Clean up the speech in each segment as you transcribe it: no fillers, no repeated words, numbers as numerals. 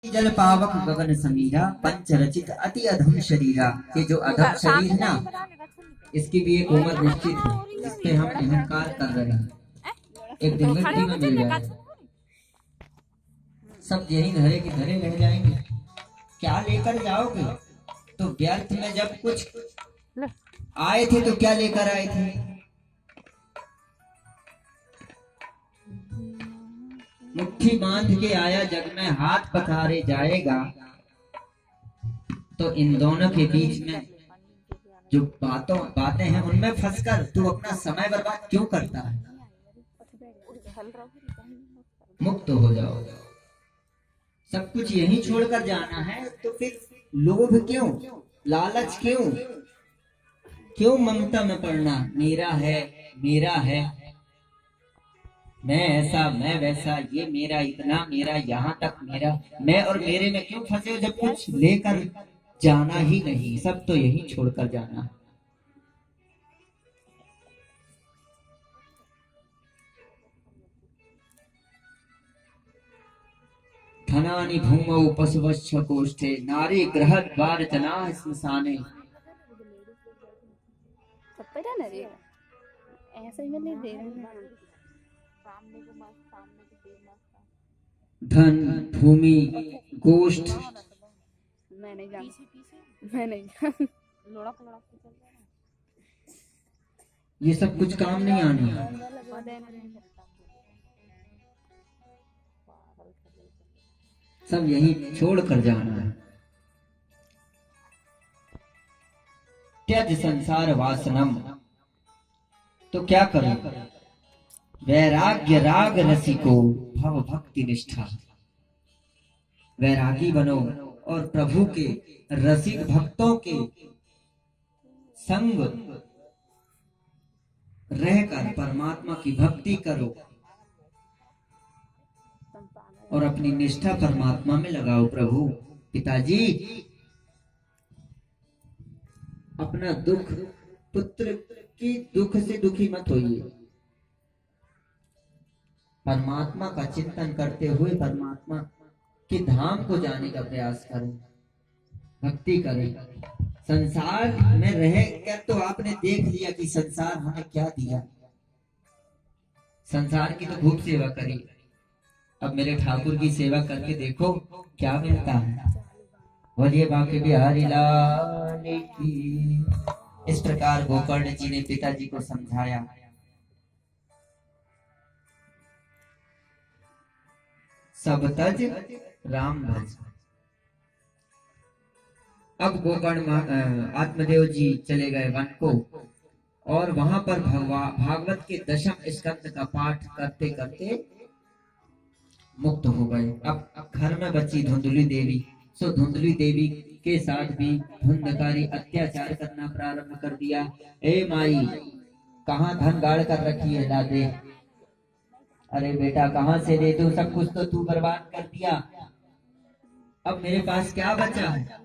जल पावक गगन समीरा पंच रचित अति अधम शरीरा। ये जो अधम शरीर ना, इसकी भी एक उम्र निश्चित है जिसपे हम अहंकार कर रहे हैं। एक दिन मिट्टी में मिल जाएगा, सब यही धरे की धरे रह जाएंगे। क्या लेकर जाओगे? तो व्यर्थ में जब कुछ आए थे तो क्या लेकर आए थे? मुट्ठी बांध के आया जग में, हाथ पथारे जाएगा। तो इन दोनों के बीच में जो बातें हैं उनमें फंसकर तू अपना समय बर्बाद क्यों करता है? मुक्त हो जाओ। सब कुछ यही छोड़कर जाना है तो फिर लोभ क्यों, लालच क्यों, क्यों ममता में पड़ना? मेरा है, मेरा है, मैं ऐसा, मैं वैसा, ये मेरा, इतना मेरा, यहाँ तक मेरा। मैं और मेरे में क्यों फंसे हो जब कुछ लेकर जाना ही नहीं? सब तो यही छोड़कर जाना। धनानि भूमौ पशुवश्च कोष्ठे, नारी ग्रह द्वार जना स्मशाने। ऐसे में नहीं दे रहे। धन, भूमि, गोष्ठ, मैं नहीं जानती, मैं नहीं जानती। ये सब कुछ काम नहीं आने। सब यही छोड़ कर जाना है। त्यज संसार वासनम। तो क्या करो? वैराग्य राग रसिको भव भक्ति निष्ठा। वैरागी बनो और प्रभु के रसिक भक्तों के संग रहकर परमात्मा की भक्ति करो और अपनी निष्ठा परमात्मा में लगाओ। प्रभु पिताजी, अपना दुख, पुत्र की दुख से दुखी मत होइए। परमात्मा का चिंतन करते हुए परमात्मा के धाम को जाने का प्रयास करें, भक्ति करें। संसार में रह कर तो आपने देख लिया कि संसार हमें क्या दिया। संसार की तो खूब सेवा करी, अब मेरे ठाकुर की सेवा करके देखो क्या मिलता है। बोलिए बांके बिहारी लाल की। इस प्रकार गोकर्ण जी ने पिताजी को समझाया। सब तज राम भज। अब गोकर्ण आत्मदेव जी चले गए वन को और वहां पर भागवत के दशम स्कंद का पाठ करते करते मुक्त हो गए। अब घर में बची धुंधली देवी। सो धुंधली देवी के साथ भी धुंधकारी अत्याचार करना प्रारंभ कर दिया। ए माई, कहाँ धन गाड़ कर रखी है, ला दे। अरे बेटा कहाँ से दे दूं, सब कुछ तो तू बर्बाद कर दिया, अब मेरे पास क्या बचा है?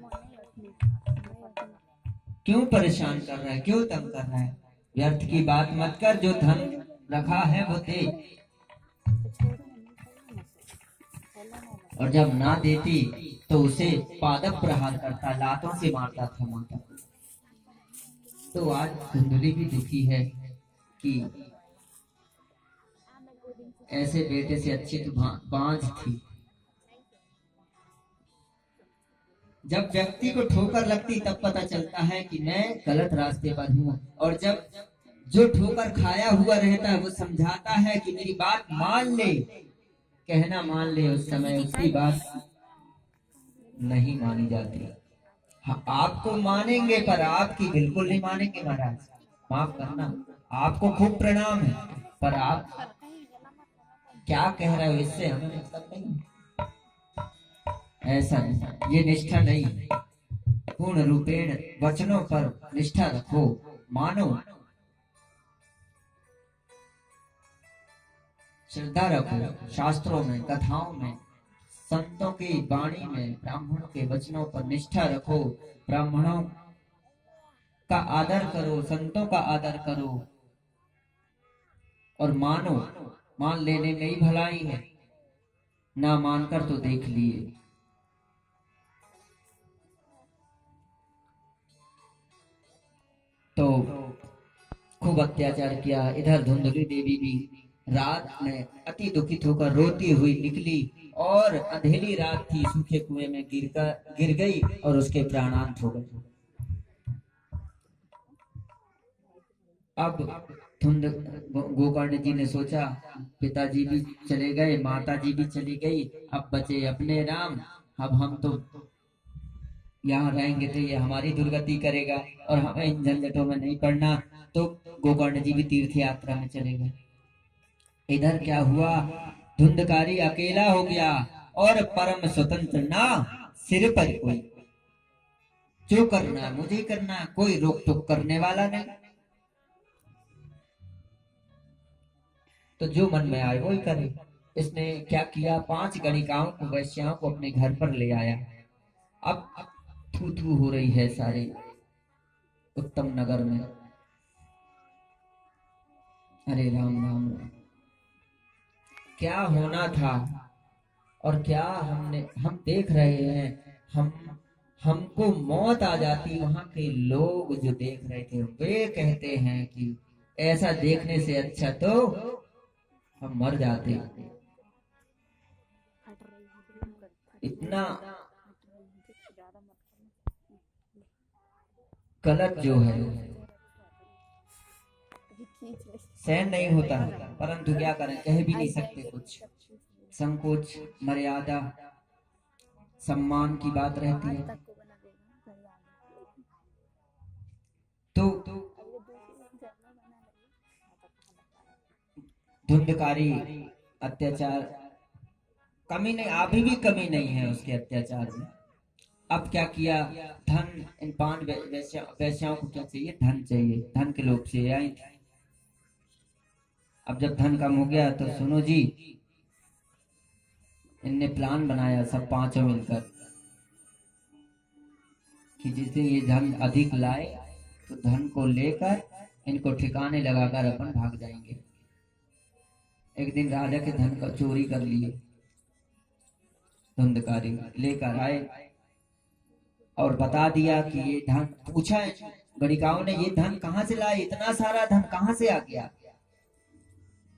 क्यों परेशान कर रहा है, क्यों तंग कर रहा है? व्यर्थ की बात मत कर, जो धन रखा है वो दे। और जब ना देती तो उसे पादप प्रहार करता, लातों से मारता था माता। तो आज धुंधली भी दुखी है कि ऐसे बेटे से अच्छी तो बांझ थी। जब व्यक्ति को ठोकर लगती तब पता चलता है कि मैं गलत रास्ते पर हूँ, और जब जो ठोकर खाया हुआ रहता है वो समझाता है कि मेरी बात मान ले, कहना मान ले, उस समय उसकी बात नहीं मानी जाती। हाँ, आपको मानेंगे पर आपकी बिल्कुल नहीं मानेंगे महाराज, माफ करना। आपको खूब प्रणाम है पर आप क्या कह रहे हो इससे हमें मतलब नहीं। ऐसा नहीं, ये निष्ठा नहीं। पूर्ण रूपेण वचनों पर निष्ठा रखो, मानो, श्रद्धा रखो। शास्त्रों में, कथाओं में, संतों की वाणी में, ब्राह्मणों के वचनों पर निष्ठा रखो। ब्राह्मणों का आदर करो, संतों का आदर करो और मानो। मान लेने में ही भलाई है, ना मानकर तो देख लिए। तो खूब अत्याचार किया। इधर धुंधली देवी भी रात में अति दुखित होकर रोती हुई निकली और अंधेरी रात थी, सूखे कुएं में गिर गई और उसके प्राणांत हो गए। अब धुंध गोकर्ण जी ने सोचा पिताजी भी चले गए, माता जी भी चली गई, अब बचे अपने राम। अब हम तो यहाँ रहेंगे तो ये हमारी दुर्गति करेगा और हमें इन झंझटों में नहीं पड़ना। तो गोकर्ण जी भी तीर्थ यात्रा में चले गए। इधर क्या हुआ, धुंधकारी अकेला हो गया और परम स्वतंत्र ना सिर पर कोई, जो करना है मुझे ही करना है, कोई रोक टोक करने वाला नहीं। तो जो मन में आए वो ही करे। इसने क्या किया, 5 गणिकाओं को, वैश्याओं को अपने घर पर ले आया। अब थू थू हो रही है सारे उत्तम नगर में। अरे राम राम राम, क्या होना था और क्या हम देख रहे हैं। हमको मौत आ जाती। वहां के लोग जो देख रहे थे वे कहते हैं कि ऐसा देखने से अच्छा तो हम मर जाते। इतना गलत जो है सहन नहीं होता, परंतु क्या करें, कह भी नहीं सकते कुछ। संकोच, मर्यादा, सम्मान की बात रहती है। तो धुंधकारी अत्याचार कमी नहीं, अभी भी कमी नहीं है उसके अत्याचार में। अब क्या किया, धन, इन 5 वैश्याओं को क्या चाहिए, धन चाहिए, धन के लोभ से आई थी। अब जब धन कम हो गया तो सुनो जी, इनने प्लान बनाया सब 5 मिलकर कि जिससे ये धन अधिक लाए तो धन को लेकर इनको ठिकाने लगाकर अपन भाग जाएंगे। एक दिन राजा के धन का चोरी कर लिए धुंधकारी, लेकर आए और बता दिया कि ये धन, पूछा गणिकाओं ने ये धन कहाँ से लाए, इतना सारा धन कहाँ से आ गया।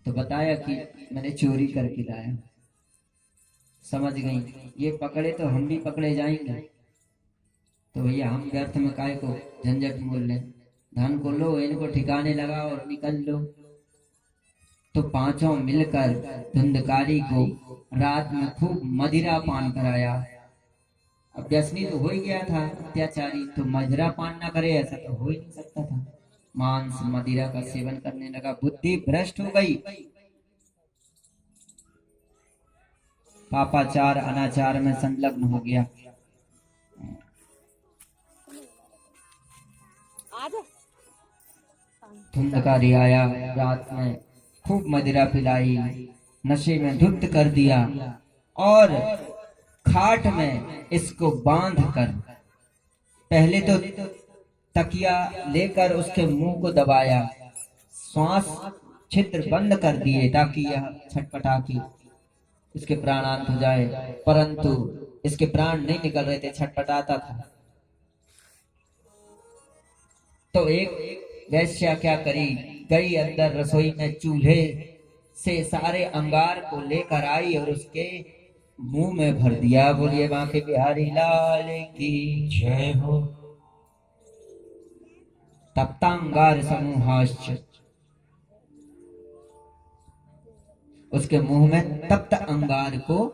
तो बताया कि मैंने चोरी करके लाया। समझ गई, ये पकड़े तो हम भी पकड़े जाएंगे, तो भैया हम व्यर्थ में काय को झंझट मोल लें, धन को लो, इनको ठिकाने लगाओ और निकल लो। तो 5 मिलकर धुंधकारी को रात में खूब मदिरा पान कराया। अब व्यसनी तो हो ही गया था अत्याचारी, तो मदिरा पान ना करे ऐसा तो हो ही नहीं सकता था। मांस मदिरा का सेवन करने लगा, बुद्धि भ्रष्ट हो गई, पापाचार अनाचार में संलग्न हो गया। धुंधकारी आया, रात में खूब मदिरा पिलाई, नशे में धुत कर दिया और खाट में इसको बांध कर पहले तो तकिया लेकर उसके मुंह को दबाया, श्वास छिद्र बंद कर दिए ताकि यह छटपटा के इसके प्राणांत हो जाए, परंतु इसके प्राण नहीं निकल रहे थे, छटपटाता था। तो एक वैश्या क्या करी, गई अंदर रसोई में, चूल्हे से सारे अंगार को लेकर आई और उसके मुंह में भर दिया। बोलिए बांके बिहारी लाल की जय हो। तप्तांगार समूहाश्च, उसके मुंह में तप्त अंगार को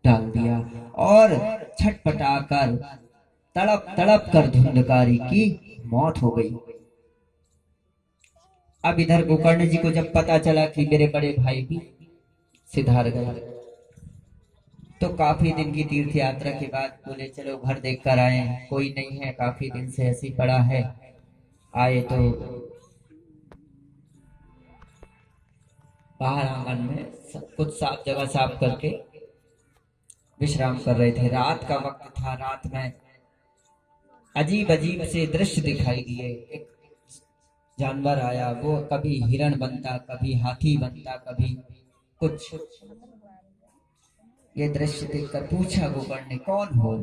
डाल दिया और छटपटाकर तड़प तड़प कर धुंधकारी की मौत हो गई। अब इधर गोकर्ण जी को जब पता चला कि मेरे बड़े भाई भी सिधार गए, तो काफी दिन की तीर्थ यात्रा के बाद बोले चलो घर देख कर आए, कोई नहीं है, काफी दिन से ऐसी पड़ा है। आए तो बाहर आंगन में कुछ साफ जगह साफ करके विश्राम कर रहे थे। रात का वक्त था, रात में अजीब अजीब से दृश्य दिखाई दिए। एक जानवर आया, वो कभी हिरण बनता, कभी हाथी बनता, कभी कुछ। ये दृश्य देखकर पूछा गोकर्ण ने, कौन हो?